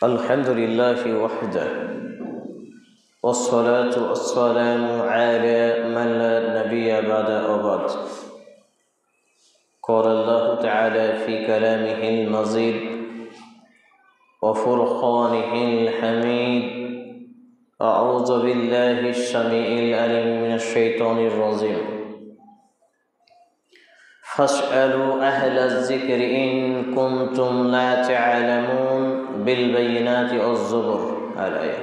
الحمد لله وحده والصلاة والسلام على من لا نبي بعد أبد. قال الله تعالى في كلامه المزيد وفرقانه الحميد: أعوذ بالله السميع العليم من الشيطان الرجيم فاسألوا أهل الذكر إن كنتم لا تعلمون بالبينات والزبر. الآية.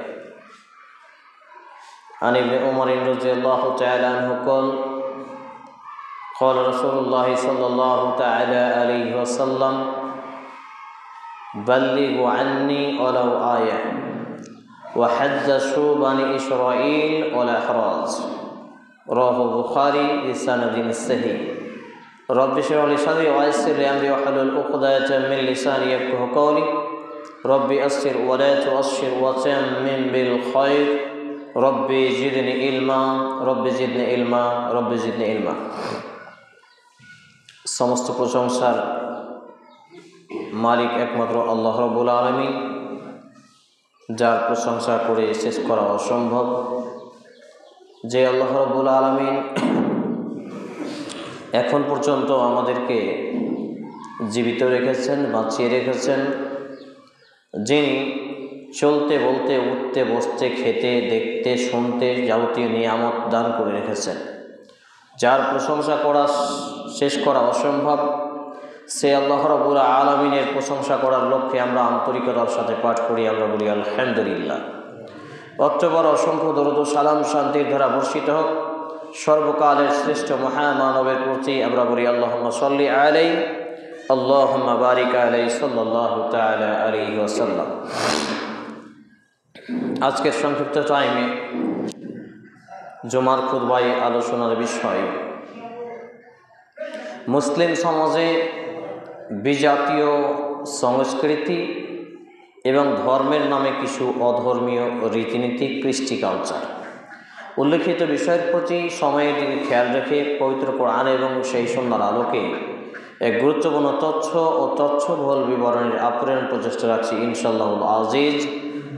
عن ابن عمر رضي الله تعالى عنه قال رسول الله صلى الله تعالى عليه وسلم: بلغوا عني ولو آية وحدثوا بني إسرائيل ولا حرج. رواه البخاري بسند صحيح. رب اشرح لي صدري ويسر لي أمري واحلل عقدة من لساني يفقهوا قولي. رب يسر ولا تعسر وتمم بالخير. رب زدني علما رب زدني علما رب زدني علما. সমস্ত প্রশংসার মালিক একমাত্র আল্লাহ রাব্বুল আলামিন, যার প্রশংসা করে শেষ করা অসম্ভব। যে আল্লাহ রাব্বুল আলামিন এখন পর্যন্ত আমাদেরকে জীবিত রেখেছেন, বাঁচিয়ে রেখেছেন, যিনি চলতে বলতে উঠতে বসতে খেতে দেখতে শুনতে যাবতীয় নিয়ামত দান করে রেখেছেন, যার প্রশংসা করা শেষ করা অসম্ভব, সে আল্লাহ রাব্বুল আলামিনের প্রশংসা করার লক্ষ্যে আমরা আন্তরিকতার সাথে পাঠ করি, আমরা বলি আলহামদুলিল্লাহ। অতঃপর অসংখ্য দরুদ ও সালাম শান্তির ধারা বর্ষিত হোক সর্বকালের শ্রেষ্ঠ মহামানবের প্রতি, আমরা বলি আল্লাহুম্মা সাল্লি আলাইহি আল্লাহুম্মা বারিক আলাইহি সাল্লাল্লাহু তাআলা আলাইহি ওয়াসাল্লাম। আজকের সংক্ষিপ্ত টাইমে জুমার খুতবায় আলোচনার বিষয় মুসলিম সমাজে বিজাতীয় সংস্কৃতি এবং ধর্মের নামে কিছু অধর্মীয় রীতিনীতি, কৃষ্টি কালচার। উল্লেখিত বিষয়ের প্রতি সময়ের দিকে খেয়াল রেখে পবিত্র কোরআন এবং সেই সুন্নাহর আলোকে এক গুরুত্বপূর্ণ তথ্য ও তথ্যবহুল বিবরণের আপ্রাণ প্রচেষ্টা রাখছি ইনশাআল্লাহুল আজিজ।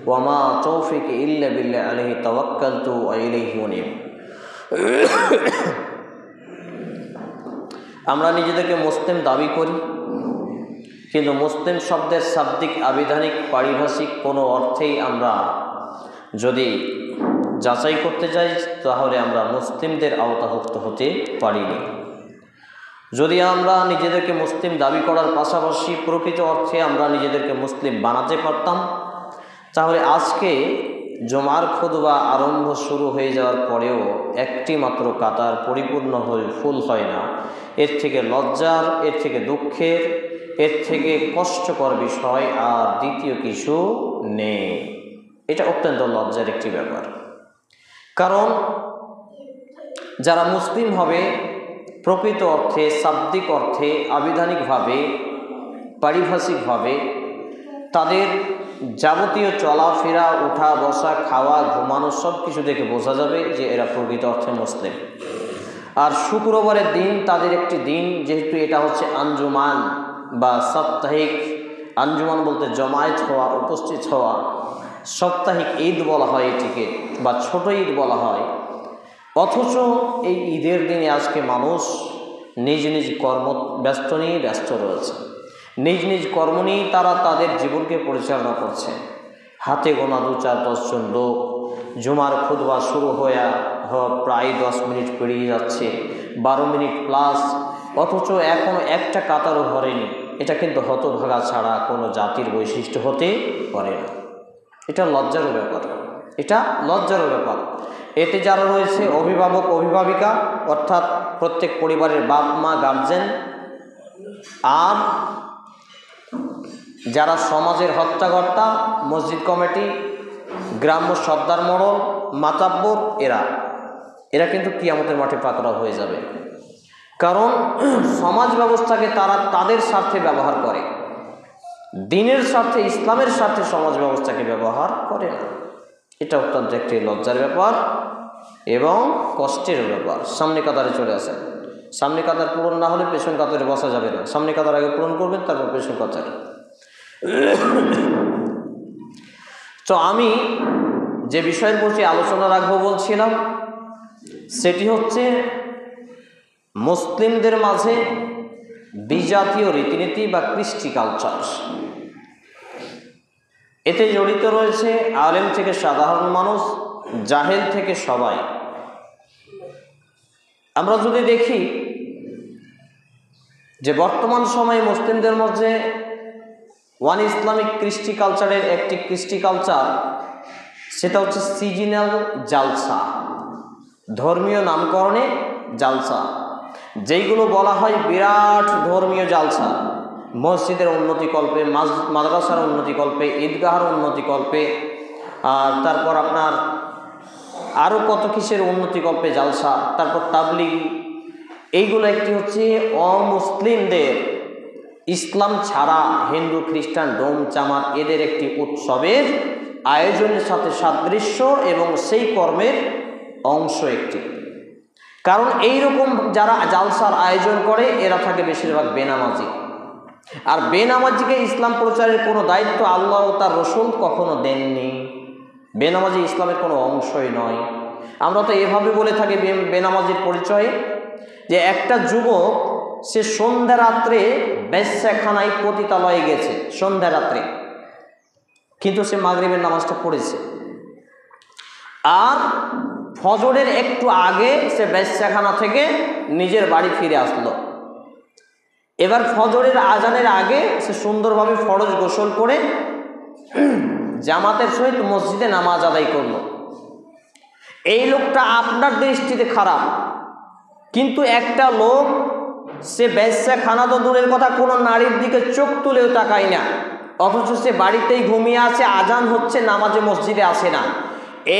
ওয়ামা তৌফিক ইল্লা বিল্লাহ আলাইহি তাওয়াক্কালতু ওয়া ইলাইহি উনীব। আমরা নিজেদেরকে মুসলিম দাবি করি, কিন্তু মুসলিম শব্দের শাব্দিক, আবিধানিক, পারিভাষিক কোনো অর্থেই আমরা যদি যাচাই করতে যাই তাহলে আমরা মুসলিমদের আওতাভুক্ত হতে পারিনি। যদি আমরা নিজেদেরকে মুসলিম দাবি করার পাশাপাশি প্রকৃত অর্থে আমরা নিজেদেরকে মুসলিম বানাতে পারতাম, তাহলে আজকে জুমার খুতবা আরম্ভ শুরু হয়ে যাওয়ার পরেও একটি মাত্র কাতার পরিপূর্ণ হয়ে ফুল হয় না। এর থেকে লজ্জার, এর থেকে দুঃখের, এর থেকে কষ্টকর বিষয় আর দ্বিতীয় কিছু নেই। এটা অত্যন্ত লজ্জার একটি ব্যাপার। কারণ যারা মুসলিম হবে প্রকৃত অর্থে, শাব্দিক অর্থে, আবিধানিকভাবে, পারিভাষিকভাবে তাদের যাবতীয় চলাফেরা, উঠা বসা, খাওয়া ঘুমানো সব কিছু দেখে বোঝা যাবে যে এরা প্রকৃত অর্থে মুসলিম। আর শুক্রবারের দিন তাদের একটি দিন, যেহেতু এটা হচ্ছে আঞ্জুমান বা সাপ্তাহিক, আঞ্জুমান বলতে জমায়েত হওয়া, উপস্থিত হওয়া, সাপ্তাহিক ঈদ বলা হয় এটিকে, বা ছোট ঈদ বলা হয়। অথচ এই ঈদের দিনে আজকে মানুষ নিজ নিজ ব্যস্ত নিয়ে ব্যস্ত রয়েছে, নিজ নিজ কর্ম নিয়ে তারা তাদের জীবনকে পরিচালনা করছে। হাতে গোনা 2-4-10 জন লোক, জুমার খুতবা শুরু হওয়া প্রায় 10 মিনিট পেরিয়ে যাচ্ছে, 12 মিনিট প্লাস, অথচ এখনও একটা কাতারও ধরেনি। এটা কিন্তু হতভাগা ছাড়া কোনো জাতির বৈশিষ্ট্য হতে পারে না। এটা লজ্জারও ব্যাপার, এটা লজ্জারও ব্যাপার। এতে যারা রয়েছে অভিভাবক, অভিভাবিকা, অর্থাৎ প্রত্যেক পরিবারের বাপ মা, গার্জেন, আর যারা সমাজের হত্যাকর্তা, মসজিদ কমিটি, গ্রাম্য সর্দার মডল, মাতাব্বর, এরা কিন্তু কিয়ামতের মাঠে পাকড়াও হয়ে যাবে। কারণ সমাজ ব্যবস্থাকে তারা তাদের স্বার্থে ব্যবহার করে, দিনের স্বার্থে, ইসলামের স্বার্থে সমাজ ব্যবস্থাকে ব্যবহার করে না। এটা অত্যন্ত একটি লজ্জার ব্যাপার এবং কষ্টের ব্যাপার। সামনে কাতারে চলে আসেন। সামনে কাতার পূরণ না হলে পেছন কাতারে বসা যাবে না। সামনে কাতার আগে পূরণ করবেন, তারপর পেছন কাতারে। তো আমি যে বিষয়ের প্রতি আলোচনা রাখবো বলছিলাম সেটি হচ্ছে মুসলিমদের মাঝে বিজাতীয় রীতিনীতি বা কৃষ্টি কালচার। এতে জড়িত রয়েছে আলেম থেকে সাধারণ মানুষ, জাহেল থেকে সবাই। আমরা যদি দেখি যে বর্তমান সময়ে মুসলিমদের মধ্যে ওয়ান ইসলামিক কৃষ্টি কালচারের একটি কৃষ্টি কালচার, সেটা হচ্ছে সিজনাল জালসা, ধর্মীয় নামকরণে জালসা, যেইগুলো বলা হয় বিরাট ধর্মীয় জালসা। মসজিদের উন্নতিকল্পে, মাদ্রাসার উন্নতিকল্পে, ঈদগাহের উন্নতিকল্পে, আর তারপর আপনার আরও কত কিসের উন্নতিকল্পে জালসা, তারপর তাবলিগি। এইগুলো একটি হচ্ছে অমুসলিমদের ইসলাম ছাড়া হিন্দু, খ্রিস্টান, ডোম, চামার এদের একটি উৎসবের আয়োজনের সাথে সাদৃশ্য এবং সেই কর্মের অংশ একটি। কারণ এই রকম যারা জালসার আয়োজন করে এরা থাকে বেশিরভাগ বেনামাজি। আর বেনামাজিকে ইসলাম প্রচারের কোনো দায়িত্ব আল্লাহ ও তার রসুল কখনো দেননি। বেনামাজি ইসলামের কোনো অংশই নয়। আমরা তো এভাবে বলে থাকি বেনামাজির পরিচয়, যে একটা যুবক সে সন্ধ্যা রাত্রে বেশ্যাখানায় পতিতালয়ে গেছে সন্ধ্যা রাত্রে, কিন্তু সে মাগরিবের নামাজটা পড়েছে, আর ফজরের একটু আগে সে বেশ্যাখানা থেকে নিজের বাড়ি ফিরে আসলো। এবার ফজরের আজানের আগে সে সুন্দরভাবে ফরজ গোসল করে জামাতের সহিত মসজিদে নামাজ আদায় করলো। এই লোকটা আপনার দৃষ্টিতে খারাপ, কিন্তু একটা লোক সে বেশ্যাখানা তো দূরের কথা, কোনো নারীর দিকে চোখ তুলেও তাকায় না, অথচ সে বাড়িতেই ঘুমিয়ে আছে, আজান হচ্ছে, নামাজে মসজিদে আসে না।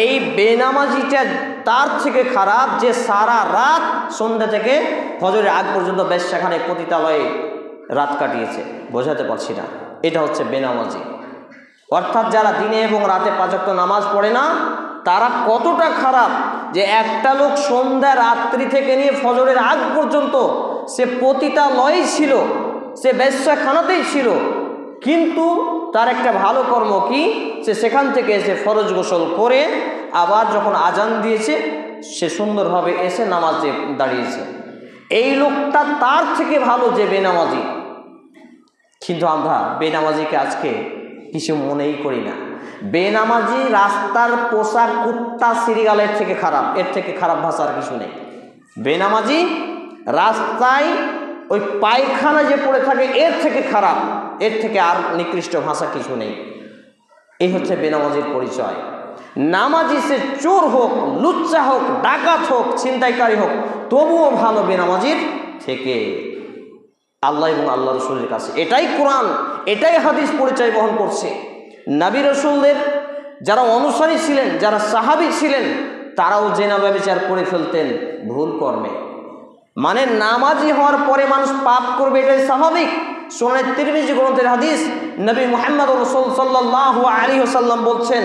এই বেনামাজিটা তার থেকে খারাপ যে সারা রাত সন্ধ্যা থেকে ফজরের আগ পর্যন্ত বেশ্যাখানায় পতিতালয়ে রাত কাটিয়েছে। বোঝাতে পারছি না, এটা হচ্ছে বেনামাজি। অর্থাৎ যারা দিনে এবং রাতে 5 ওয়াক্ত নামাজ পড়ে না, তারা কতটা খারাপ যে একটা লোক সন্ধ্যা রাত্রি থেকে নিয়ে ফজরের আগ পর্যন্ত সে পতিতালয়ে ছিল, সে বেশ্যাখানাতেই ছিল, কিন্তু তার একটা ভালো কর্ম কি, সে সেখান থেকে এসে ফরজ গোসল করে আবার যখন আজান দিয়েছে সে সুন্দরভাবে এসে নামাজে দাঁড়িয়েছে। এই লোকটা তার থেকে ভালো যে বেনামাজি। কিন্তু আমরা বেনামাজিকে আজকে কিছু মনেই করি না। বেনামাজি রাস্তার পোষা কুত্তা সিরিয়ালের থেকে খারাপ, এর থেকে খারাপ ভাষার কিছু নেই। বেনামাজি রাস্তায় ওই পায়খানা যে পড়ে থাকে এর থেকে খারাপ, এর থেকে আর নিকৃষ্ট ভাষা কিছু নেই। এই হচ্ছে বেনামাজির পরিচয়। নামাজি সে চোর হোক, লুচ্চা হোক, ডাকাত হোক, ছিনতাইকারী হোক, তবুও ভালো বেনামাজির থেকে আল্লাহ এবং আল্লাহ রসুলের কাছে। এটাই কোরআন, এটাই হাদিস পরিচয় বহন করছে। নবী রসুলদের যারা অনুসারী ছিলেন, যারা সাহাবী ছিলেন, তারাও জেনা ব্যভিচার করে ফেলতেন ভুল কর্মে। মানে নামাজি হওয়ার পরে মানুষ পাপ করবে, এটাই স্বাভাবিক। সুনানে তিরমিজি গ্রন্থের হাদিস, নবী মুহাম্মদ রাসূল সাল্লাল্লাহু আলাইহি ওয়াসাল্লাম বলছেন,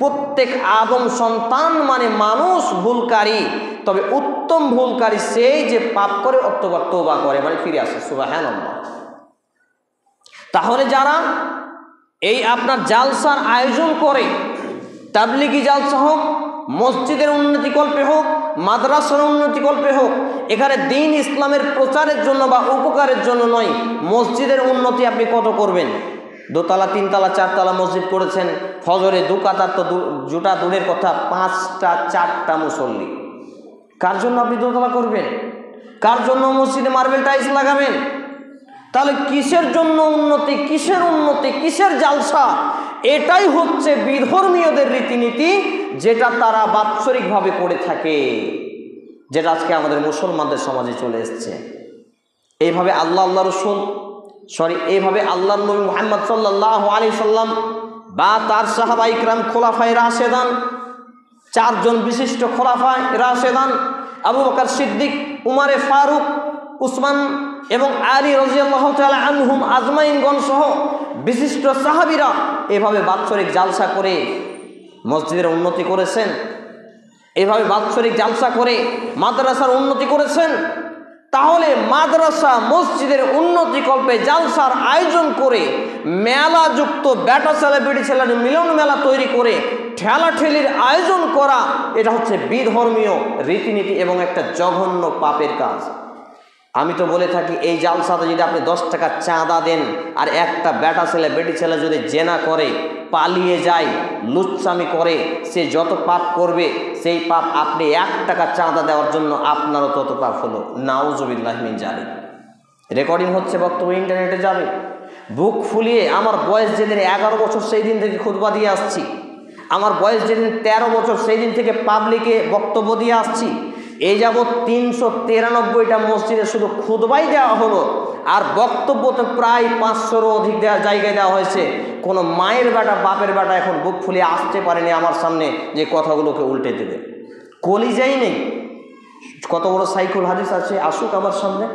প্রত্যেক আদম সন্তান মানে মানুষ ভুলকারী, তবে উত্তম ভুলকারী সেই যে পাপ করে অতঃপর তওবা করে, মানে ফিরে আসে। সুবহানাল্লাহ। তাহলে যারা এই আপনার জালসার আয়োজন করে, তাবলিগি জালসা হোক, মসজিদের উন্নতিকল্পে হোক, মাদ্রাসার উন্নতিকল্পে হোক, এখানে দ্বীন ইসলামের প্রচারের জন্য বা উপকারের জন্য নয়। মসজিদের উন্নতি আপনি কত করবেন? 2 তলা 3 তলা 4 তলা মসজিদ করেছেন, ফজরে 2 কাতার তো জুটা দূরের কথা, 5টা 4টা মুসল্লি। কার জন্য আপনি 2 তলা করবেন? কার জন্য মসজিদে মার্বেল টাইলস লাগাবেন? তাহলে কিসের জন্য উন্নতি, কিসের উন্নতি, কিসের জালসা? এটাই হচ্ছে বিধর্মীয়দের রীতিনীতি, যেটা তারা বাৎসরিকভাবে করে থাকে, যেটা আজকে আমাদের মুসলমানদের সমাজে চলে এসছে। এইভাবে আল্লাহ রসুল এইভাবে আল্লাহ নবী মুহাম্মদ সাল্লাল্লাহু আলাইহি সাল্লাম বা তার সাহাবা ইকরাম খোলাফায়ে রাশেদান, 4 জন বিশিষ্ট খোলাফায়ে রাশেদান, আবু বকর সিদ্দিক, উমারে ফারুক, উসমান এবং আলী রাদিয়াল্লাহু তাআলা আনহুম আজমাইনগণ সহ বিশিষ্ট সাহাবীরা এভাবে বাৎসরিক জালসা করে মসজিদের উন্নতি করেছেন, এভাবে বাৎসরিক জালসা করে মাদ্রাসার উন্নতি করেছেন। তাহলে মাদ্রাসা মসজিদের উন্নতিকল্পে জালসার আয়োজন করে মেলাযুক্ত বেটা ছেলে বেটি ছেলের মিলন মেলা তৈরি করে ঠেলাঠেলির আয়োজন করা, এটা হচ্ছে বিধর্মীয় রীতিনীতি এবং একটা জঘন্য পাপের কাজ। আমি তো বলে থাকি, এই জালসাতে যদি আপনি 10 টাকা চাঁদা দেন আর একটা বেটা ছেলে বেটি ছেলে যদি জেনা করে, পালিয়ে যায়, লুচ্চামি করে, সে যত পাপ করবে সেই পাপ আপনি 1 টাকা চাঁদা দেওয়ার জন্য আপনারও তত পাপ হলো। নাউজুবিল্লাহ মিন জালিক। রেকর্ডিং হচ্ছে, বক্তব্য ইন্টারনেটে যাবে। বুক ফুলিয়ে আমার বয়স যেদিন 11 বছর সেই দিন থেকে খুতবা দিয়ে আসছি, আমার বয়স যেদিন 13 বছর সেই দিন থেকে পাবলিকে বক্তব্য দিয়ে আসছি। এই যাবৎ 393টা মসজিদে শুধু খুতবাই দেওয়া হলো, আর বক্তব্য তো প্রায় 500-এরও অধিক জায়গায় দেওয়া হয়েছে। কোনো মায়ের বেটা বাপের বেটা এখন বুক ফুলিয়ে আসতে পারেনি আমার সামনে যে কথাগুলোকে উল্টে দেবে। কলিজাই নেই। কত বড় সাইকুল হাদিস আছে, আসুক আমার সামনে।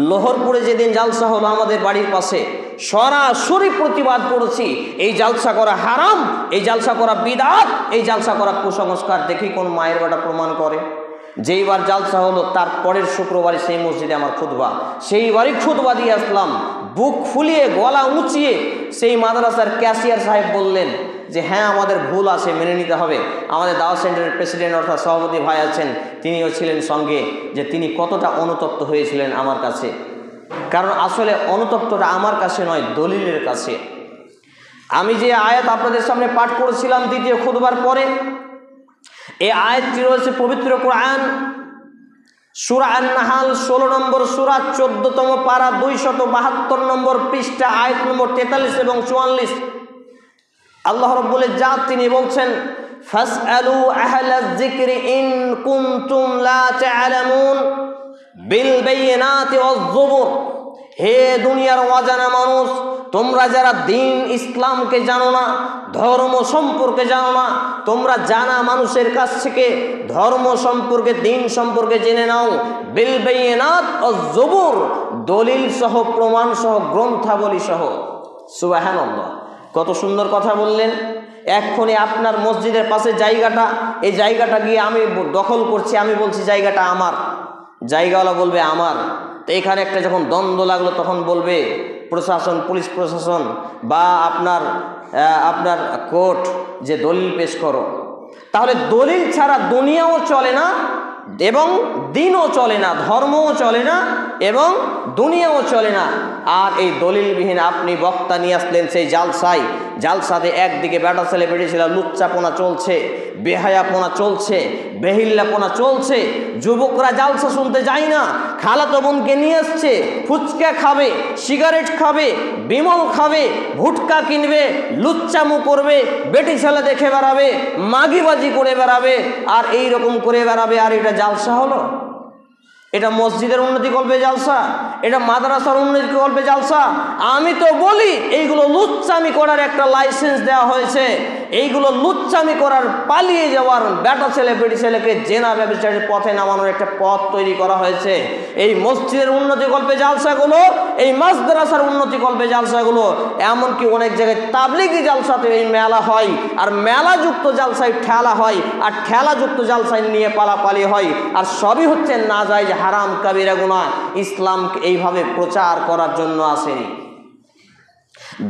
লোহরপুরে যেদিন জালসা হলো আমাদের বাড়ির পাশে, সরাসরি প্রতিবাদ করেছি, এই জালসা করা হারাম, এই জালসা করা বিদআত, এই জালসা করা কুসংস্কার। দেখি কোন মায়ের বেটা প্রমাণ করে। যেইবার জালসা হলো তার পরের শুক্রবারে সেই মসজিদে আমার খুতবা, সেইবারই খুতবা দিয়ে আসলাম বুক ফুলিয়ে গলা উঁচিয়ে। সেই মাদ্রাসার ক্যাশিয়ার সাহেব বললেন যে হ্যাঁ, আমাদের ভুল আছে, মেনে নিতে হবে। আমাদের দাওয়াত সেন্টারের প্রেসিডেন্ট অর্থাৎ সভাপতি ভাই আছেন, তিনিও ছিলেন সঙ্গে, যে তিনি কতটা অনুতপ্ত হয়েছিলেন আমার কাছে। কারণ আসলে অনুতপ্তটা আমার কাছে নয়, দলিলের কাছে। আমি যে আয়াত আপনাদের সামনে পাঠ করেছিলাম দ্বিতীয় খুতবার পরে, এই আয়াতটি রয়েছে পবিত্র কোরআন সূরা আন-নাহাল 16 নম্বর সূরা 14তম পারা 272 নম্বর পৃষ্ঠা, আয়াত নম্বর 43 এবং 44। আল্লাহ রাব্বুল ইজ্জাত তিনি বলছেন, ফাসআলু আহলায যিকরি ইন কুনতুম লা তা'লামুন বিল বাইয়িনাতি ওয়াজ যুবুর। হে দুনিয়ার অজানা মানুষ, তোমরা যারা দিন ইসলামকে জানো না, ধর্ম সম্পর্কে জানো না, তোমরা জানা মানুষের কাছ থেকে ধর্ম সম্পর্কে, দিন সম্পর্কে জেনে নাও। বিল বাইয়িনাত ওয়াজ যুবুর, দলিল সহ, প্রমাণ সহ, গ্রন্থাবলী সহ। সুবহানাল্লাহ, কত সুন্দর কথা বললেন। এক্ষুনি আপনার মসজিদের পাশে জায়গাটা, এই জায়গাটা গিয়ে আমি দখল করছি, আমি বলছি জায়গাটা আমার, জায়গাওয়ালা বলবে আমার। তো এখানে একটা যখন দ্বন্দ্ব লাগলো তখন বলবে প্রশাসন, পুলিশ প্রশাসন বা আপনার কোর্ট যে দলিল পেশ করো। তাহলে দলিল ছাড়া দুনিয়াও চলে না এবং দিনও চলে না, ধর্মও চলে না এবং দুনিয়াও চলে না। আর এই দলিলবিহীন আপনি বক্তা নিয়ে আসলেন সেই জালসায়, জালসাতে একদিকে বেটা ছেলে বেটি ছেলে লুচ্চাপনা চলছে, বেহায়াপনা চলছে, বেহিল্লাপনা চলছে। যুবকরা জালসা শুনতে যায় না, খালাতো বোনকে নিয়ে আসছে, ফুচকা খাবে, সিগারেট খাবে, বিমল খাবে, ভুটকা কিনবে, লুচ্চামু করবে, বেটি ছেলে দেখে বেড়াবে, মাগিবাজি করে বেড়াবে, আর এই রকম করে বেড়াবে। আর এটা জালসা হলো? এটা মসজিদের উন্নতি কল্পে জালসা? এটা মাদ্রাসার উন্নতি কল্পে জালসা? আমি তো বলি এইগুলো লুচ্চামি করার একটা লাইসেন্স দেওয়া হয়েছে। এইগুলো লুচ্চামি করার, পালিয়ে যাওয়ার, বেটা ছেলে বেটি ছেলেকে জেনা ব্যবচারের পথে নামানোর একটা পথ তৈরি করা হয়েছে। এই মসজিদের উন্নতি কল্পে জালসাগুলো, এই মাদ্রাসার উন্নতি কল্পে জালসাগুলো, এমনকি অনেক জায়গায় তাবলিগি জালসাতে এই মেলা হয়, আর মেলাযুক্ত জালসায় ঠেলা হয়, আর ঠেলাযুক্ত জালসায় নিয়ে পালাপালি হয়। আর সবই হচ্ছে নাজায়েজ, হারাম, কাবিরা গুনাহ। ইসলামকে এইভাবে প্রচার করার জন্য আসেনি।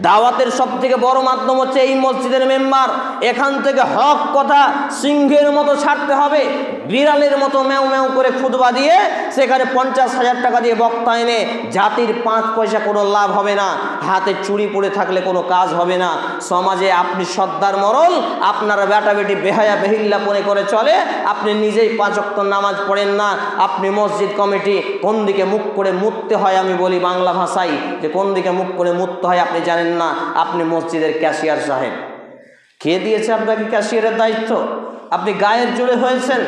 দাওয়াতের সব থেকে বড় মাধ্যম হচ্ছে এই মসজিদের মেম্বার। এখান থেকে হক কথা সিংহের মতো ছাড়তে হবে, বিড়ালের মতো ম্যাও ম্যাও করে খুতবা দিয়ে সেখানে 50,000 টাকা দিয়ে বক্তা এনে জাতির 5 পয়সা কোনো লাভ হবে না। হাতে চুড়ি পড়ে থাকলে কোনো কাজ হবে না। সমাজে আপনি সর্দার মরল, আপনার বেটা বেটি বেহায়া বেহিল্লাপনে করে চলে, আপনি নিজেই 5 ওয়াক্ত নামাজ পড়েন না। আপনি মসজিদ কমিটি কোন দিকে মুখ করে মুততে হয়, আমি বলি বাংলা ভাষায় যে কোন দিকে মুখ করে মুততে হয় আপনি জানেন না। আপনি মসজিদের ক্যাশিয়ার সাহেব, কে দিয়েছে আপনাকে ক্যাশিয়ারের দায়িত্ব? আপনি গায়ের জোরে হয়েছেন,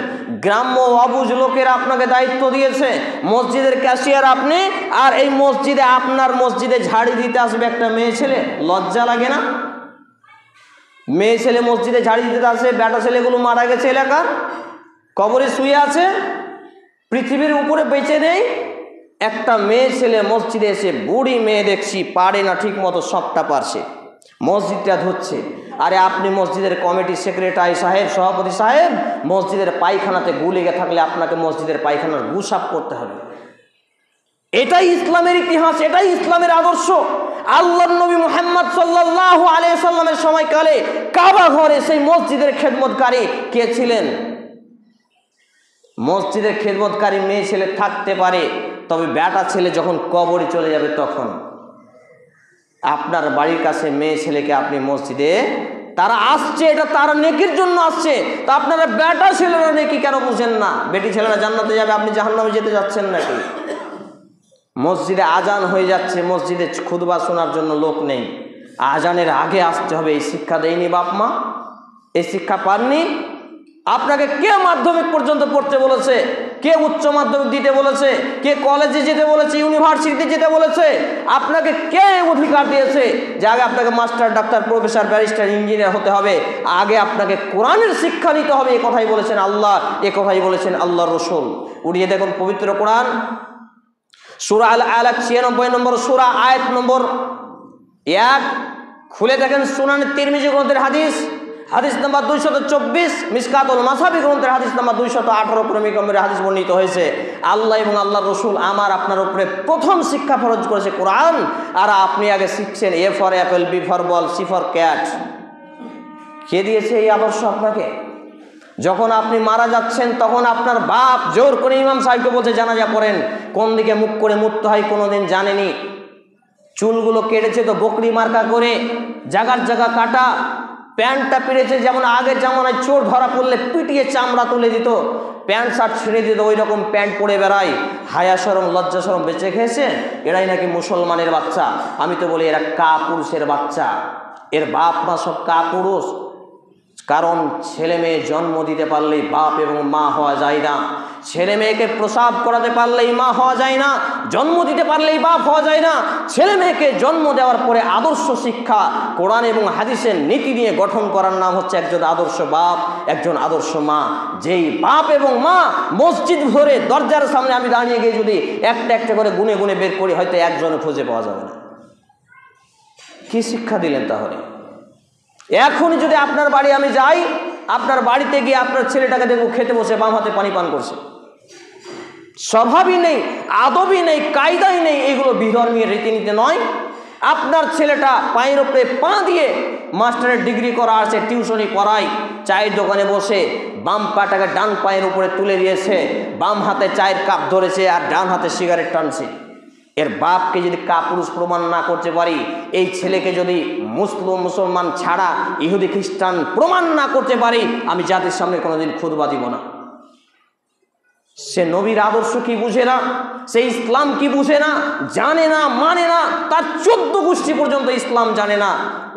গ্রাম্য অবুঝ লোকেরা আপনাকে দায়িত্ব দিয়েছে, মসজিদের ক্যাশিয়ার আপনি। আর এই মসজিদে, আপনার মসজিদে ঝাড়ি দিতে আসবে একটা মেয়ে ছেলে, লজ্জা লাগে না? মেয়ে ছেলে মসজিদে ঝাড়ি দিতে আসে, বেটা ছেলেগুলো মারা গেছে, এলাকার কবরে শুয়ে আছে, পৃথিবীর উপরে বেঁচে নেই। একটা মেয়ে ছেলে মসজিদে এসে, বুড়ি মেয়ে দেখছি, পারে না ঠিক মতো সবটা পারছে, মসজিদটা ধুচ্ছে। আরে আপনি মসজিদের কমিটির সেক্রেটারি সাহেব, সভাপতি সাহেব, মসজিদের পায়খানাতে গু লেগে থাকলে আপনাকে মসজিদের পায়খানার গু সাফ করতে হবে। এটাই ইসলামের ইতিহাস, এটাই ইসলামের আদর্শ। আল্লাহর নবী মুহাম্মদ সাল্লাল্লাহু আলাইহি সাল্লামের সময়কালে কাবা ঘরে সেই মসজিদের খেদমতকারী কে ছিলেন? মসজিদের খেদমতকারী মেয়ে ছেলে থাকতে পারে, তবে বেটা ছেলে যখন কবরে চলে যাবে তখন। আপনার বাড়ির কাছে মেয়ে ছেলেকে আপনি মসজিদে, তারা আসছে, এটা তারা নেকির জন্য আসছে, তা আপনারা বেটা ছেলেরা নেকি কেন বুঝেন না? বেটি ছেলেরা জান্নাতে যাবে, আপনি জাহান্নামে যেতে যাচ্ছেন নাকি? মসজিদে আজান হয়ে যাচ্ছে, মসজিদে খুতবা শোনার জন্য লোক নেই, আজানের আগে আসতে হবে, এই শিক্ষা দেয়নি বাপ মা? এই শিক্ষা পাননি? আপনাকে কে মাধ্যমিক পর্যন্ত পড়তে বলেছে? কে উচ্চ মাধ্যমিক দিতে বলেছে? কে কলেজে যেতে বলেছে? ইউনিভার্সিটিতে যেতে বলেছে? আপনাকে কে অধিকার দিয়েছে যে আগে আপনাকে master, doctor, professor, barrister, engineer হতে হবে? আগে আপনাকে কোরআনের শিক্ষা নিতে হবে। এ কথাই বলেছেন আল্লাহ, এ কথাই বলেছেন আল্লাহর রাসূল। উড়িয়ে দেখুন পবিত্র কোরআন, সূরা আল আলাক 96 নম্বর সূরা, আয়াত নম্বর 1। খুলে দেখেন সুনান তিরমিজি গ্রন্থের হাদিস, হাদিস নাম্বার 224, মিশকাতুল মাসাবি গ্রন্থের হাদিস নাম্বার 218 ক্রমিক নম্বরে হাদিস বর্ণিত হয়েছে। আল্লাহ এবং আল্লাহর রাসূল আমার আপনার উপরে প্রথম শিক্ষা ফরজ করেছে কোরআন, আর আপনি আগে শিখছেন A for apple, B for ball, C for cat. কে দিয়েছে এই আদর্শ আপনাকে? যখন আপনি মারা যাচ্ছেন তখন আপনার বাপ জোর করে ইমাম সাহেবকে বলছে জানাজা পড়েন, কোন দিকে মুখ করে মরতে হয় কোনোদিন জানেনি। চুলগুলো কেটেছে তো বকরি মার্কা করে, জাগার জায়গা কাটা। প্যান্টটা পিড়েছে যেমন আগের জামানায় চোর ধরা পড়লে পিটিয়ে চামড়া তুলে দিত, প্যান্ট শার্ট ছিঁড়ে দিত, ওই রকম প্যান্ট পরে বেড়ায়। হায়া শরম লজ্জা শরম বেঁচে খেয়েছে, এরাই নাকি মুসলমানের বাচ্চা। আমি তো বলি এরা কাপুরুষের বাচ্চা, এর বাপ মা সব কাপুরুষ। কারণ ছেলে মেয়ে জন্ম দিতে পারলেই বাপ এবং মা হওয়া যায় না। ছেলে মেয়েকে প্রসাব করাতে পারলেই মা হওয়া যায় না, জন্ম দিতে পারলেই বাপ হওয়া যায় না। ছেলে মেয়েকে জন্ম দেওয়ার পরে আদর্শ শিক্ষা কোরআন এবং হাদিসের নীতি নিয়ে গঠন করার নাম হচ্ছে একজন আদর্শ বাপ, একজন আদর্শ মা। যেই বাপ এবং মা মসজিদ ভরে দরজার সামনে আমি দাঁড়িয়ে গিয়ে যদি একটা একটা করে গুনে গুনে বের করি, হয়তো একজনও খুঁজে পাওয়া যাবে না। কি শিক্ষা দিলেন তাহলে? এখনই যদি আপনার বাড়ি আমি যাই, আপনার বাড়িতে গিয়ে আপনার ছেলেটাকে দেখবো খেতে বসে বাম হাতে পানি পান করছে। স্বভাবই নেই, আদবই নেই, কায়দাই নেই। এগুলো বিধর্মীয় রীতিনীতি নয়। আপনার ছেলেটা পায়ের উপরে পা দিয়ে মাস্টারের ডিগ্রি করা আছে, টিউশনি করায়, চায়ের দোকানে বসে বাম পাটাকে ডান পায়ের উপরে তুলে দিয়েছে, বাম হাতে চায়ের কাপ ধরেছে আর ডান হাতে সিগারেট টানছে। এর বাপকে যদি কাপুরুষ প্রমাণ না করতে পারি, এই ছেলেকে যদি মুসলমান ছাড়া ইহুদি খ্রিস্টান প্রমাণ না করতে পারি, আমি জাতির সামনে কোনোদিন খুতবা দিব না। সে নবীর আদর্শ কি বুঝে না, সে ইসলাম কি বুঝে না, জানে না, মানে না। তার 14 গোষ্ঠী পর্যন্ত ইসলাম জানে না।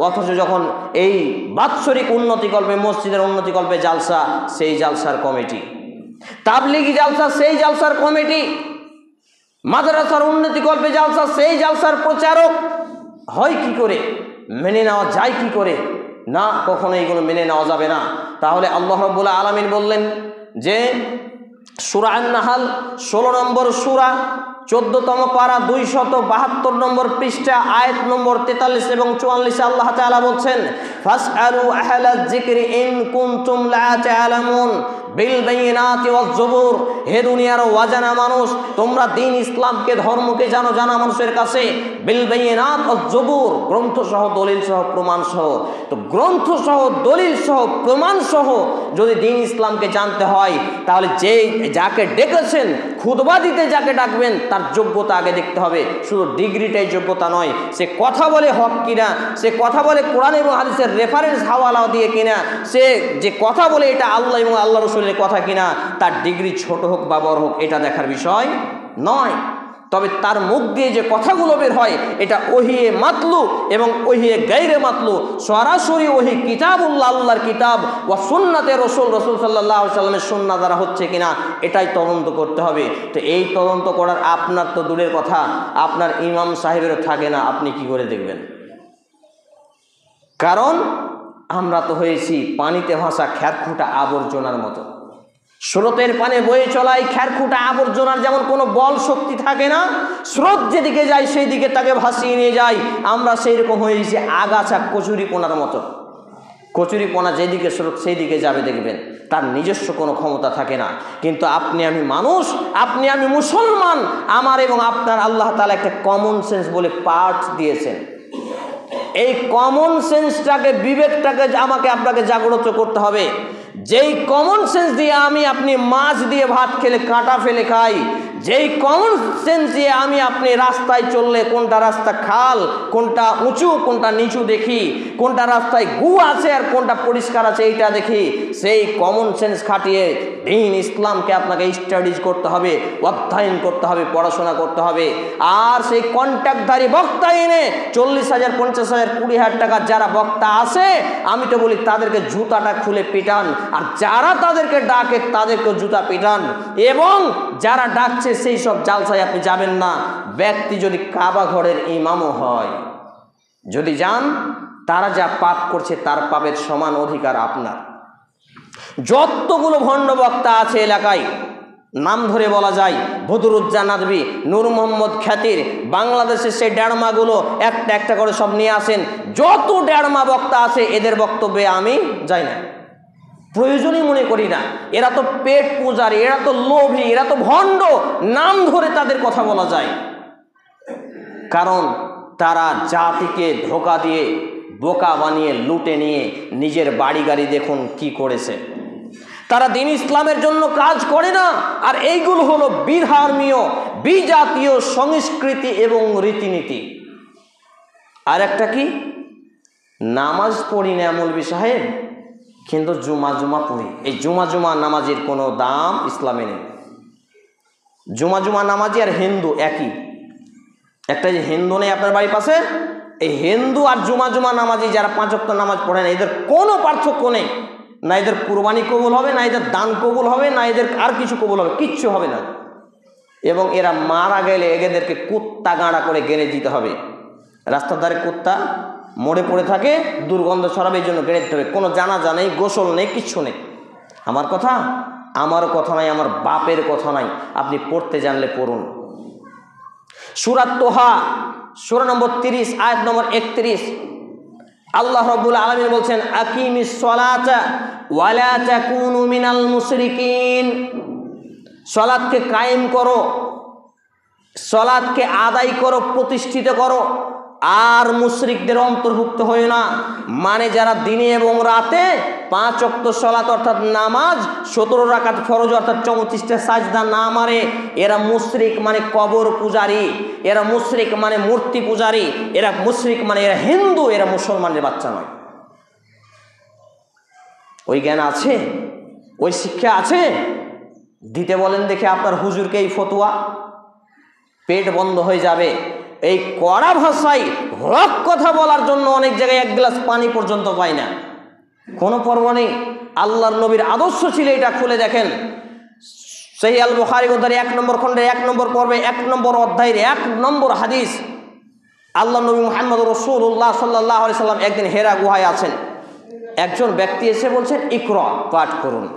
অথচ যখন এই বাৎসরিক উন্নতিকল্পে, মসজিদের উন্নতিকল্পে জালসা, সেই জালসার কমিটি, তাবলিগি জালসা, সেই জালসার কমিটি, মাদ্রাসার উন্নতিকল্পে জালসা, সেই জালসার প্রচারক। হয় কি করে? মেনে নেওয়া যায় কি করে? না, কখনো এইগুলো মেনে নেওয়া যাবে না। তাহলে আল্লাহ রাব্বুল আলামিন বললেন যে সূরা আন-নাহল 16 নম্বর সূরা, 14তম পারা, 272 নম্বর পৃষ্ঠা, আয়াত নম্বর 43 এবং 44 আল্লাহ তাআলা বলছেন, ফাসআলু আহলায যিকরি ইন কুনতুম লা তা'লামুন বিল বাইয়িনাতি ওয়াজ জুবুর। হে দুনিয়ার অজানা মানুষ, তোমরা দ্বীন ইসলামকে, ধর্মকে জানো জানা মানুষের কাছে। বিল বাইয়িনাত ওয়াজ জুবুর, গ্রন্থ সহ, দলিল সহ, প্রমাণ সহ। তো গ্রন্থ সহ, দলিল সহ, প্রমাণ সহ যদি দ্বীন ইসলামকে জানতে হয়, তাহলে যাকে ডেকেছেন, খুতবা দিতে যাকে ডাকবেন, তার যোগ্যতা আগে দেখতে হবে। শুধু ডিগ্রিটাই যোগ্যতা নয়, সে কথা বলে হক কিনা, সে কথা বলে কোরআন এবং হাদিসের রেফারেন্স হাওয়ালা দিয়ে কিনা, সে যে কথা বলে এটা আল্লাহ এবং আল্লাহ রাসূলের কথা কিনা, তার ডিগ্রি ছোট হোক বা বড় হোক, এটা দেখার বিষয় নয়। তবে তার মুখ দিয়ে যে কথাগুলো বের হয়, এটা ওহিয়ে মাতলু এবং ওহিয়ে গায়রে মাতলু, সরাসরি ওহি কিতাবুল্লাহ, আল্লাহর কিতাব, ওয়া সুন্নাতে রাসূল সাল্লাল্লাহু আলাইহি ওয়াসাল্লামের সুন্নাহ দ্বারা হচ্ছে কিনা, এটাই তদন্ত করতে হবে। তো এই তদন্ত করার আপনার তো দূরের কথা, আপনার ইমাম সাহেবেরও থাকে না, আপনি কি করে দেখবেন? কারণ আমরা তো হয়েছি পানিতে ভাসা খ্যারখুঁটা আবর্জনার মতো। স্রোতের পানে বয়ে চলায় খেরখুটা আবর্জনার যেমন কোনো বল শক্তি থাকে না, স্রোত যেদিকে যায় সেই দিকে তাকে ভাসিয়ে নিয়ে যায়। আমরা সেই রকম হয়ে গেছি আগাছা কচুরিপোনার মতো। কচুরিপোনা যেদিকে স্রোত সেই দিকে যাবে, দেখবেন তার নিজস্ব কোনো ক্ষমতা থাকে না। কিন্তু আপনি আমি মানুষ, আপনি আমি মুসলমান, আমার এবং আপনার আল্লাহ তাআলা একটা কমন সেন্স বলে পার্ট দিয়েছেন। এই কমন সেন্সটাকে, বিবেকটাকে আমাকে আপনাকে জাগ্রত করতে হবে। যেই কমন সেন্স দিয়ে আমি আপনি মাছ দিয়ে ভাত খেলে কাঁটা ফেলে খাই, যেই কমন সেন্স দিয়ে আমি আপনি রাস্তায় চললে কোনটা রাস্তা খাল, কোনটা উঁচু, কোনটা নিচু দেখি, কোনটা রাস্তায় গু আছে আর কোনটা পরিষ্কার আছে এইটা দেখি, সেই কমন সেন্স খাটিয়ে দ্বীন ইসলামকে আপনাকে স্টাডিজ করতে হবে, অধ্যয়ন করতে হবে, পড়াশোনা করতে হবে। আর সেই কন্ট্যাক্টধারী বক্তা এনে 40,000, 50,000, 20,000 টাকা যারা বক্তা আছে, আমি তো বলি তাদেরকে জুতাটা খুলে পিটান, আর যারা তাদেরকে ডাকে তাদেরকে জুতা পিটান। এবং যারা ডাকছে সেই সব জালসায় আপনি যাবেন না। ব্যক্তি যদি কাবা ঘরের ইমামও হয়, যদি যান, তারা যা পাপ করছে তার পাপের সমান অধিকার আপনার। যতগুলো ভণ্ড বক্তা আছে এলাকায়, নাম ধরে বলা যায়, বদরুজ্জামান নাদভী, নূর মোহাম্মদ খ্যাতির, বাংলাদেশের সেই ড্যাড়মাগুলো একটা একটা করে সব নিয়ে আসেন। যত ড্যাড়মা বক্তা আছে এদের বক্তব্যে আমি যাই না, প্রয়োজনই মনে করি না। এরা তো পেট পূজারী, এরা তো লোভী, এরা তো ভণ্ড, নাম ধরে তাদের কথা বলা যায়। কারণ তারা জাতিকে ধোঁকা দিয়ে, বোকা বানিয়ে, লুটে নিয়ে নিজের বাড়ি গাড়ি দেখুন কি করেছে। তারা দ্বীন ইসলামের জন্য কাজ করে না। আর এইগুলো হলো বিধর্মীয়, বিজাতীয় সংস্কৃতি এবং রীতিনীতি। আর একটা কি, নামাজ পড়ি না মৌলভী সাহেব, কিন্তু জুমা পড়ি। এই জুমা নামাজের কোনো দাম ইসলামে নেই। জুমা নামাজি আর হিন্দু একই। একটা যে হিন্দু নেই আপনার বাড়ির পাশে, এই হিন্দু আর জুমা নামাজি যারা 5 ওয়াক্ত নামাজ পড়ে না, এদের কোনো পার্থক্য নেই। না এদের কুরবানি কবুল হবে, না এদের দান কবুল হবে, না এদের আর কিছু কবুল হবে, কিচ্ছু হবে না। এবং এরা মারা গেলে এদেরকে কুত্তা গাঁড়া করে গেড়ে দিতে হবে। রাস্তার ধারে কুত্তা মরে পড়ে থাকে, দুর্গন্ধ ছড়াবে, এই জন্য গেড়ে দিতে হবে। কোনো জানাজা নেই, গোসল নেই, কিচ্ছু নেই। আমার কথা, আমারও কথা নাই, আমার বাপের কথা নাই। আপনি পড়তে জানলে পড়ুন। সূরা তোহা, সূরা নম্বর 30, আয়াত নম্বর 31, আল্লাহ রাব্বুল আলামিন বলছেন, আকিমিস সালাতা ওয়ালা তাকুনু মিনাল মুশরিকিন। সালাতকে কায়েম করো, সালাতকে আদায় করো, প্রতিষ্ঠিত করো, আর মুশরিকদের অন্তর্ভুক্ত হয়ে না। মানে যারা দিনে এবং রাতে 5 ওয়াক্ত সালাত অর্থাৎ নামাজ, 17 রাকাত ফরজ অর্থাৎ 34টা সাজদা না মারে, এরা মুশরিক, মানে কবর পূজারী, এরা মুশরিক মানে মূর্তি পূজারী, এরা মুশরিক মানে এরা হিন্দু, এরা মুসলমানের বাচ্চা নয়। ওই জ্ঞান আছে, ওই শিক্ষা আছে, দিতে বলেন দেখে আপনার হুজুরকে এই ফতোয়া, পেট বন্ধ হয়ে যাবে। এই কড়া ভাষায় হক কথা বলার জন্য অনেক জায়গায় 1 গ্লাস পানি পর্যন্ত পায় না, কোনো পরোয়া নেই। আল্লাহর নবীর আদর্শ ছিল, এটা খুলে দেখেন, সহিহ আল বুখারী গ্রন্থের 1 নম্বর খণ্ডে 1 নম্বর পর্বে 1 নম্বর অধ্যায়ের 1 নম্বর হাদিস। আল্লাহ নবী মুহাম্মদ রাসূলুল্লাহ সাল্লাল্লাহু আলাইহি সাল্লাম একদিন হেরা গুহায় আছেন। একজন ব্যক্তি এসে বলছেন, ইকরা, পাঠ করুন।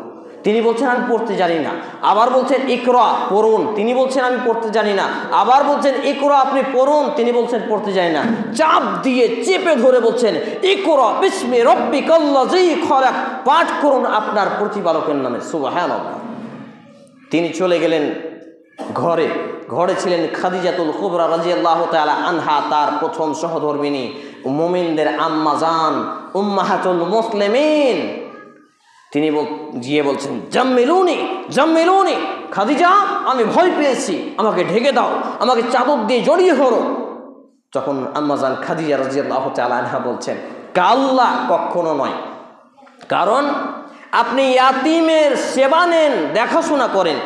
তিনি বলছেন, আমি পড়তে জানি না। আবার বলছেন, ইকরা, পড়ুন। তিনি বলছেন, আমি পড়তে জানি না। আবার বলছেন, ইকরা, আপনি পড়ুন। তিনি বলছেন, পড়তে জানি না। চাপ দিয়ে চেপে ধরে বলছেন, ইকরা বিসমি রাব্বিকাল্লাযী খলাক, পাঠ করুন আপনার প্রতিপালকের নামে। সুবহানাল্লাহ। তিনি চলে গেলেন ঘরে। ঘরে ছিলেন খাদিজাতুল কুবরা রাদিয়াল্লাহু তাআলা আনহা, তার প্রথম সহধর্মিণী, মুমিনদের আম্মা জান, উম্মাহাতুল মুসলিমিন। তিনি গিয়ে বলছেন, জাম্মিলুনি জাম্মিলুনি, খাদিজা আমি ভয় পেয়েছি, আমাকে ঢেকে দাও, আমাকে চাদর দিয়ে জড়িয়ে ধরো। তখন আম্মা জান খাদিজা রাদিয়াল্লাহু তাআলা আনহা বলছেন, কাল্লা, কখনো নয়। কারণ আপনি ইয়াতিমের সেবা নেন, দেখাশোনা করেন,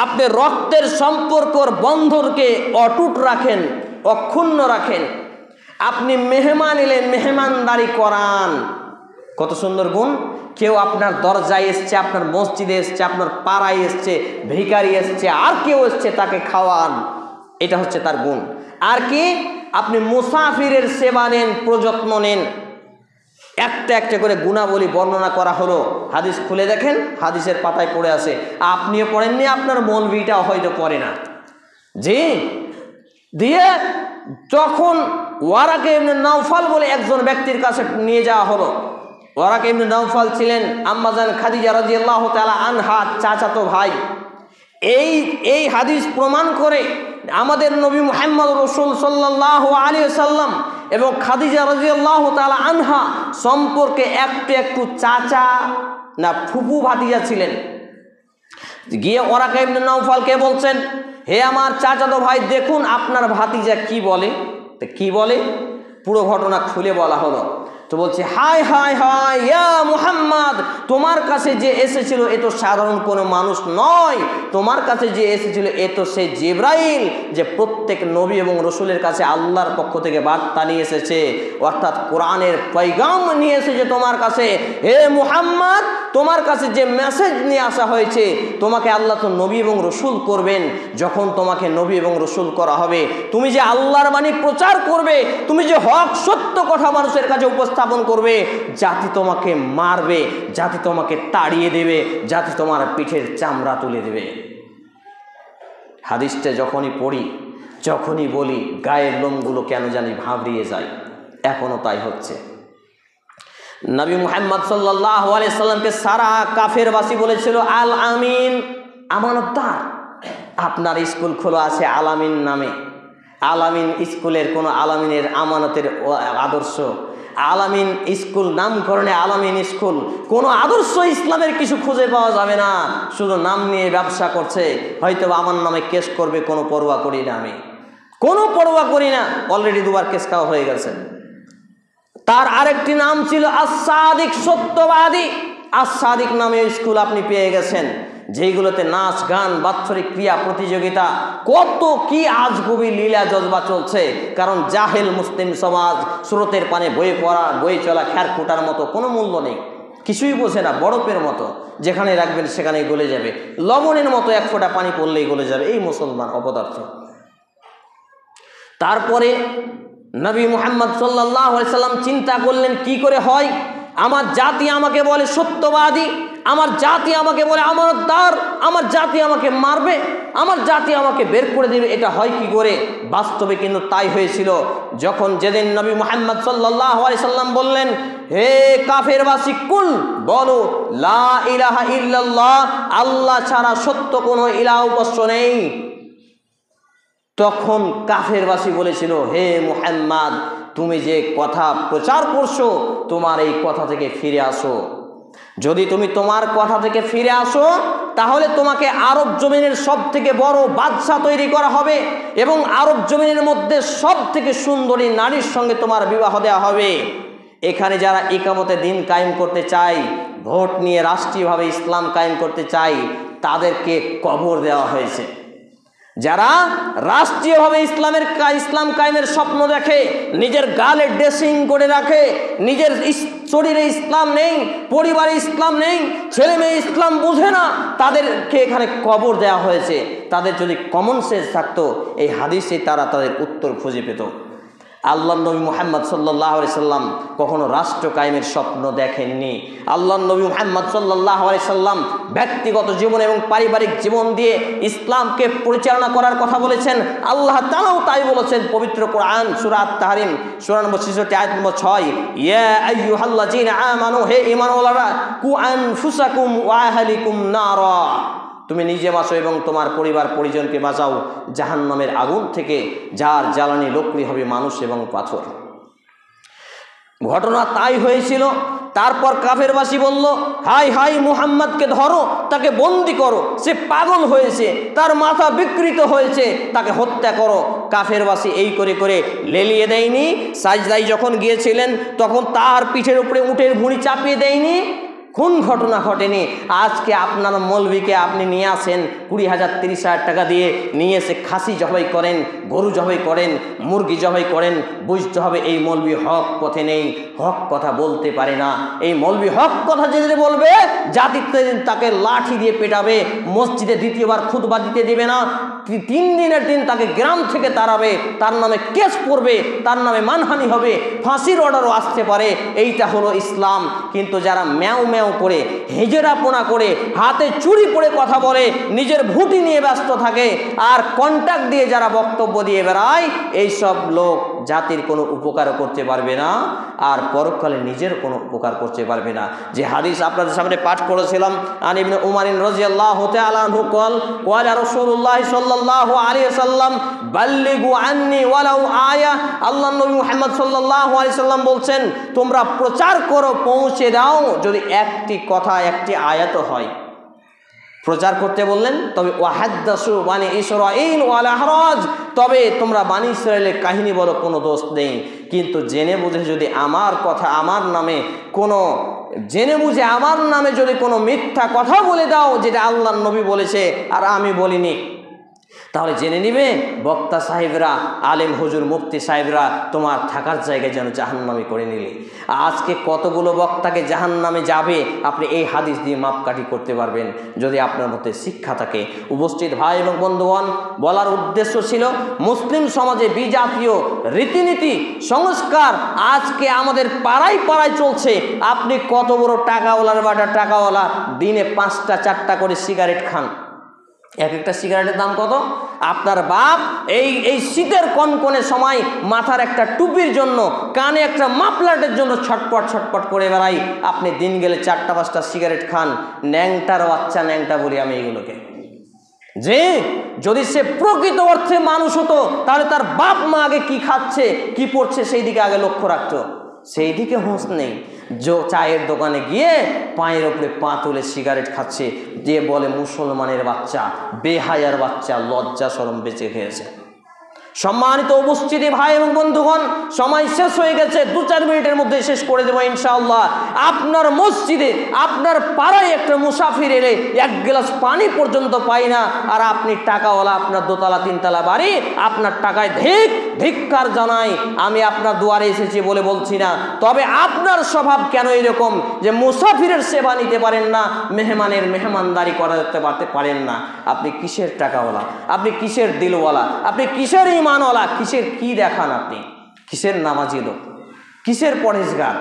আপনি রক্তের সম্পর্কর বন্ধনকে অটুট রাখেন, অক্ষুণ্ণ রাখেন, আপনি মেহমান এলেন, মেহমানদারি করান। কত সুন্দর গুণ। কেউ আপনার দরজায় এসছে, আপনার মসজিদে এসছে, আপনার পাড়ায় এসছে, ভিখারি এসছে, আর কেউ এসছে, তাকে খাওয়ান, এটা হচ্ছে তার গুণ। আর কি, আপনি মুসাফিরের সেবা নেন, প্রযত্ন নেন, একটা একটা করে গুণাবলী বর্ণনা করা হলো। হাদিস খুলে দেখেন, হাদিসের পাতায় পড়ে আছে। আপনিও পড়েননি, আপনার মৌলভিটাও হয়তো পড়ে না। জি, দিয়ে যখন ওয়ারাকা ইবনে নাওফাল বলে একজন ব্যক্তির কাছে নিয়ে যাওয়া হলো। ওয়ারাকা ইবনে নাওফাল ছিলেন আম্মাজান খাদিজা রাদিয়াল্লাহু তাআলা আনহা চাচাতো ভাই। এই হাদিস প্রমাণ করে আমাদের নবী মুহাম্মদ রাসূল সাল্লাল্লাহু আলাইহি ওয়াসাল্লাম এবং খাদিজা রাদিয়াল্লাহু তাআলা আনহা সম্পর্কে একটু একটু চাচা না ফুফু ভাতিজা ছিলেন। গিয়ে ওয়ারাকা ইবনে নাওফালকে বলছেন, হে আমার চাচাতো ভাই, দেখুন আপনার ভাতিজা কি বলে। তো কি বলে পুরো ঘটনা খুলে বলা হলো। তো বলছে, হায় হায় হায় ইয়া মুহাম্মদ, তোমার কাছে যে এসেছিল এ তো সাধারণ কোনো মানুষ নয়, তোমার কাছে যে এসেছিল এ তো সেই জিবরাইল, যে প্রত্যেক নবী এবং রসুলের কাছে আল্লাহর পক্ষ থেকে বার্তা নিয়ে এসেছে, অর্থাৎ কোরআনের পয়গাম নিয়ে এসেছে তোমার কাছে। হে মুহাম্মদ, তোমার কাছে যে মেসেজ নিয়ে আসা হয়েছে, তোমাকে আল্লাহ তো নবী এবং রসুল করবেন। যখন তোমাকে নবী এবং রসুল করা হবে, তুমি যে আল্লাহর বাণী প্রচার করবে, তুমি যে হক সত্য কথা মানুষের কাছে উপস্থাপন করবে, জাতি তোমাকে মারবে, জাতি তোমাকে তাড়িয়ে দেবে, জাতি তোমার পিঠের চামড়া তুলে দেবে। হাদিসটা যখনই পড়ি, যখনই বলি, গায়ের লোমগুলো কেন জানি ভাঁবড়িয়ে যায়। এখনো তাই হচ্ছে। নবী মুহাম্মদ সাল্লাল্লাহু আলাইহি সাল্লামকে সারা কাফেরবাসী বলেছিল আল আমিন, আমানতদার। আপনার স্কুল খোলা আছে আল আমিন নামে। আল আমিন স্কুলের কোনো আলামিনের আমানতের আদর্শ, আলামিন স্কুল নামকরণে আলামিন স্কুল কোনো আদর্শ ইসলামের কিছু খুঁজে পাওয়া যাবে না। শুধু নাম নিয়ে ব্যবসা করছে, হয়তো আমার নামে কেস করবে, কোনো পরোয়া করি না, আমি কোনো পরোয়া করি না। অলরেডি দুবার কেস খাওয়া হয়ে গেছে। তার আরেকটি নাম ছিল আস-সাদিক, সত্যবাদী। আস-সাদিক নামে স্কুল আপনি পেয়ে গেছেন, যেইগুলোতে নাচ গান, বাৎসরিক ক্রিয়া প্রতিযোগিতা, কত কি আজগুবি লীলা জজবা চলছে। কারণ জাহেল মুসলিম সমাজ স্রোতের পানে বয়ে চলা খ্যারখুটার মতো কোনো মূল্য নেই, কিছুই বোঝে না, বরফের মতো, যেখানে রাখবেন সেখানেই গলে যাবে, লবণের মতো এক ফোঁটা পানি পড়লেই গলে যাবে এই মুসলমান অপদার্থ। তারপরে নবী মুহাম্মদ সাল্লাল্লাহু আলাইহি সাল্লাম চিন্তা করলেন, কি করে হয়? আমার জাতি আমাকে বলে সত্যবাদী, আমার জাতি আমাকে বলে আমানতদার, আমার জাতি আমাকে মারবে, আমার জাতি আমাকে বের করে দেবে, এটা হয় কি করে? বাস্তবে কিন্তু তাই হয়েছিল। যখন যেদিন নবী মুহাম্মদ সাল্লাল্লাহু আলাইহি সাল্লাম বললেন, হে কাফেরবাসী, কুল, বলো লা ইলাহা ইল্লাল্লাহ, আল্লাহ ছাড়া সত্য কোনো ইলাহ উপাস্য নেই। তখন কাফেরবাসী বলেছিল, হে মুহাম্মদ, তুমি যে কথা প্রচার করছো, তোমার এই কথা থেকে ফিরে আসো। যদি তুমি তোমার কথা থেকে ফিরে আসো, তাহলে তোমাকে আরব জমিনের সব থেকে বড় বাদশাহ তৈরি করা হবে এবং আরব জমিনের মধ্যে সব থেকে সুন্দরী নারীর সঙ্গে তোমার বিবাহ দেওয়া হবে। এখানে যারা ইকামতে দিন কায়েম করতে চায়, ভোট নিয়ে রাষ্ট্রীয়ভাবে ইসলাম কায়েম করতে চায়, তাদেরকে কবর দেওয়া হয়েছে। যারা রাষ্ট্রীয়ভাবে ইসলাম কায়েমের স্বপ্ন দেখে, নিজের গালে ড্রেসিং করে রাখে, নিজের শরীরে ইসলাম নেই, পরিবারে ইসলাম নেই, ছেলে মেয়ে ইসলাম বুঝে না, তাদেরকে এখানে কবর দেওয়া হয়েছে। তাদের যদি কমন সেন্স থাকতো, এই হাদিসে তারা তাদের উত্তর খুঁজে পেত। আল্লাহ নবী মুহাম্মদ সাল্লাল্লাহু আলাইহি সাল্লাম কখনো রাষ্ট্র কায়েমের স্বপ্ন দেখেননি। আল্লাহ নবী মুহাম্মদ সাল্লাল্লাহু আলাইহি সাল্লাম ব্যক্তিগত জীবন এবং পারিবারিক জীবন দিয়ে ইসলামকে পরিচালনা করার কথা বলেছেন। আল্লাহ তাআলাও তাই বলেছেন পবিত্র কোরআন সূরা আত-তাহরিম সূরা নম্বর 66 আয়াত নম্বর 6, ইয়া আইয়ুহাল্লাযীনা আমানু, হে ঈমানওয়ালারা, কু আনফুসাকুম ওয়া আহলিকুম নারা, তুমি নিজে বাঁচো এবং তোমার পরিবার পরিজনকে বাঁচাও জাহান্নামের আগুন থেকে, যার জ্বালানি লকড়ি হবে মানুষ এবং পাথর। ঘটনা তাই হয়েছিল। তারপর কাফেরবাসী বলল, হাই হাই, মুহাম্মদকে ধরো, তাকে বন্দি করো, সে পাগল হয়েছে, তার মাথা বিকৃত হয়েছে, তাকে হত্যা করো। কাফেরবাসী এই করে করে লেলিয়ে দেয়নি। সাজদায় যখন গিয়েছিলেন তখন তার পিঠের উপরে উটের ভুঁড়ি চাপিয়ে দেয়নি। কোন ঘটনা ঘটেনি? আজকে আপনার মৌলভীকে আপনি নিয়ে আসেন 20,000 30,000 টাকা দিয়ে, নিয়ে এসে খাসি জবাই করেন, গরু জবাই করেন, মুরগি জবাই করেন, বুঝতে হবে এই মৌলভী হক পথে নেই, হক কথা বলতে পারে না। এই মৌলভী হক কথা যেদিন বলবে, জাতি তাকে লাঠি দিয়ে পেটাবে, মসজিদে দ্বিতীয়বার খুতবা দিতে দেবে না, 3 দিনের দিন তাকে গ্রাম থেকে তাড়াবে, তার নামে কেস পড়বে, তার নামে মানহানি হবে, ফাঁসির অর্ডারও আসতে পারে। এইটা হলো ইসলাম। কিন্তু যারা ম্যাও ম্যাও করে, হেজেরাপোনা করে, হাতে চুরি পরে কথা বলে, নিজের ভুটি নিয়ে ব্যস্ত থাকে, আর কন্ট্যাক্ট দিয়ে যারা বক্তব্য দিয়ে বেড়ায়, এইসব লোক জাতির কোনো উপকার করতে পারবে না, আর পরকালে নিজের কোনো উপকার করতে পারবে না। যে হাদিস আপনাদের সামনে পাঠ করেছিলাম, আন ইবনে উমর রাদিয়াল্লাহু তাআলা আনহু قال قال رسول الله صلى الله عليه وسلم বাল্লিগু আন্নি ওয়ালাউ আয়া। আল্লাহর নবী মুহাম্মদ সাল্লাল্লাহু আলাইহি সাল্লাম বলছেন, তোমরা প্রচার করো, পৌঁছে দাও, যদি একটি কথা, একটি আয়াত হয়। প্রচার করতে বললেন, তবে ওয়াহাদ্দাসু বানি ইসরাঈল ওয়ালা হারাজ, তবে তোমরা বানি ইসরাঈলের কাহিনী বলো, কোনো দোষ নেই। কিন্তু জেনে বুঝে যদি আমার কথা, আমার নামে কোনো, জেনে বুঝে আমার নামে যদি কোনো মিথ্যা কথা বলে দাও, যেটা আল্লাহর নবী বলেছে আর আমি বলিনি, তাহলে জেনে নিবে বক্তা সাহেবরা, আলেম হুজুর মুফতি সাহেবরা তোমার থাকার জায়গায় যেন জাহান্নামী করে নিলে। আজকে কতগুলো বক্তাকে জাহান্নামে যাবে আপনি এই হাদিস দিয়ে মাপকাঠি করতে পারবেন, যদি আপনার মধ্যে শিক্ষা থাকে। উপস্থিত ভাই এবং বন্ধুগণ, বলার উদ্দেশ্য ছিল মুসলিম সমাজে বিজাতীয় রীতিনীতি সংস্কার আজকে আমাদের পাড়ায় পাড়ায় চলছে। আপনি কত বড় টাকাওয়ালার বাটা টাকাওয়ালা, দিনে 5টা 4টা করে সিগারেট খান, এক একটা সিগারেটের দাম কত? আপনার বাপ এই শীতের কনকনে সময় মাথার একটা টুপির জন্য, কানে একটা মাফলারের জন্য ছটপট ছটপট করে বেড়াই, আপনি দিন গেলে 4টা 5টা সিগারেট খান। ন্যাংটার বাচ্চা, ন্যাংটা বলি আমি এগুলোকে। যে যদি সে প্রকৃত অর্থে মানুষ হতো, তাহলে তার বাপ মা আগে কি খাচ্ছে, কি পড়ছে, সেই দিকে আগে লক্ষ্য রাখতো। সেই দিকে হোঁশ নেই। চায়ের দোকানে গিয়ে পায়ের ওপরে পা তুলে সিগারেট খাচ্ছে, দিয়ে বলে মুসলমানের বাচ্চা, বেহায়ার বাচ্চা, লজ্জা শরম বেঁচে খেয়েছে। সম্মানিত উপস্থিতি ভাই এবং বন্ধুগণ, সময় শেষ হয়ে গেছে, 2-4 মিনিটের মধ্যে শেষ করে দেবো ইনশাআল্লাহ। আপনার মসজিদে, আপনার পাড়ায় একটা মুসাফির এলে 1 গ্লাস পানি পর্যন্ত পাই না, আর আপনি টাকাওয়ালা, আপনার 2তলা 3তলা বাড়ি, আপনার টাকায় ধিক্কার জানাই। আমি আপনার দুয়ারে এসেছি বলে বলছি না, তবে আপনার স্বভাব কেন এরকম যে মুসাফিরের সেবা নিতে পারেন না, মেহমানের মেহমানদারি করাতে পারেন না? আপনি কিসের টাকাওয়ালা, আপনি কিসের দিলওয়ালা, আপনি কিসের ইমানওয়ালা, কিসের কি দেখান আপনি? কিসের নামাজি লোক, কিসের পরেশগার?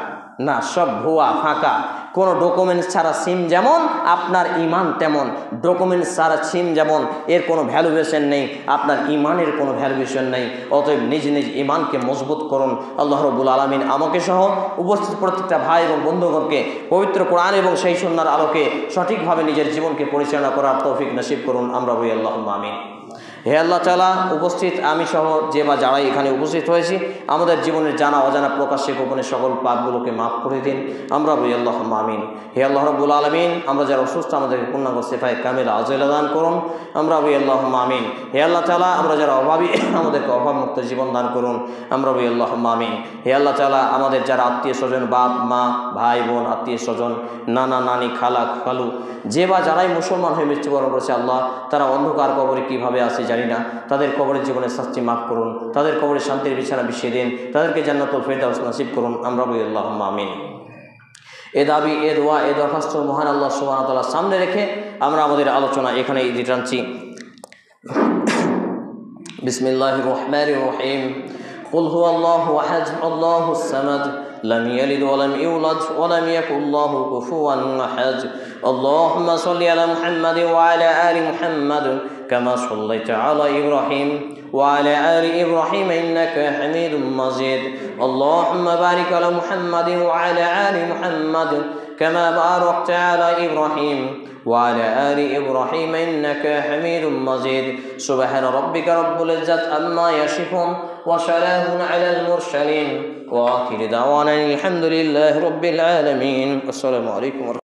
না, সব ভুয়া ফাঁকা। কোনো ডকুমেন্টস ছাড়া সিম যেমন, আপনার ইমান তেমন। ডকুমেন্টস ছাড়া সিম যেমন, এর কোনো ভ্যালুয়েশন নেই, আপনার ইমানের কোনো ভ্যালুয়েশন নেই। অতএব নিজ নিজ ইমানকে মজবুত করুন। আল্লাহ রাব্বুল আলামিন আমাকে সহ উপস্থিত প্রত্যেকটা ভাই এবং বন্ধুগণকে পবিত্র কোরআন এবং সেই সুন্নাহর আলোকে সঠিকভাবে নিজের জীবনকে পরিচালনা করার তৌফিক নসিব করুন। আমরা বলি আল্লাহুম্মা আমিন। হে আল্লাহ তাআলা, উপস্থিত আমি সহ যে বা যারাই এখানে উপস্থিত হয়েছি, আমাদের জীবনের জানা অজানা প্রকাশ্যে গোপনে সকল পাপগুলোকে মাফ করে দিন। আমরা বলি আল্লাহুম্মা আমিন। হে আল্লাহ রাব্বুল আলামিন, আমরা যারা অসুস্থ আমাদেরকে পূর্ণাঙ্গ শিফায়ে কামিলা আজলা দান করুন। আমরা বলি আল্লাহুম্মা আমিন। হে আল্লাহ তাআলা, আমরা যারা অভাবী আমাদেরকে অভাবমুক্ত জীবন দান করুন। আমরা বলি আল্লাহুম্মা আমিন। হে আল্লাহ তাআলা, আমাদের যারা আত্মীয় স্বজন, বাপ মা ভাই বোন, আত্মীয় স্বজন, নানা নানি, খালা খালু, যে বা যারাই মুসলমান হয়ে মৃত্যুবরণ করেছে, আল্লাহ তারা অন্ধকার কবরে কীভাবে আছে জানি না, তাদের কবরের জীবনের শাস্তি মাফ করুন, তাদের কবরে শান্তির বিছানা বিছিয়ে দিন, তাদেরকে জান্নাতুল ফেরদাউস নসিব করুন। আমরা বলি আল্লাহুম্মা আমিন। এ দাবি, এ দোয়া, এ দরখাস্ত মহান আল্লাহ সুবহানাহু ওয়া তাআলার সামনে রেখে আমরা আমাদের আলোচনা এখানে ইতি টানছি। বিসমিল্লাহির রহমানির রহিম। কুল হুয়াল্লাহু আহাদ, আল্লাহুস সামাদ, لم يلد ولم يولد ولم يكن له كفوا أحد. اللهم صل على محمد وعلى آل محمد كما صليت على إبراهيم وعلى آل إبراهيم إنك حميد مجيد. اللهم بارك على محمد وعلى آل محمد كما باركت على إبراهيم وعلى آل إبراهيم إنك حميد مجيد. سبحان ربك رب العزة عما يصفون وسلام على المرسلين وآخر دعوانا الحمد لله رب العالمين. السلام عليكم.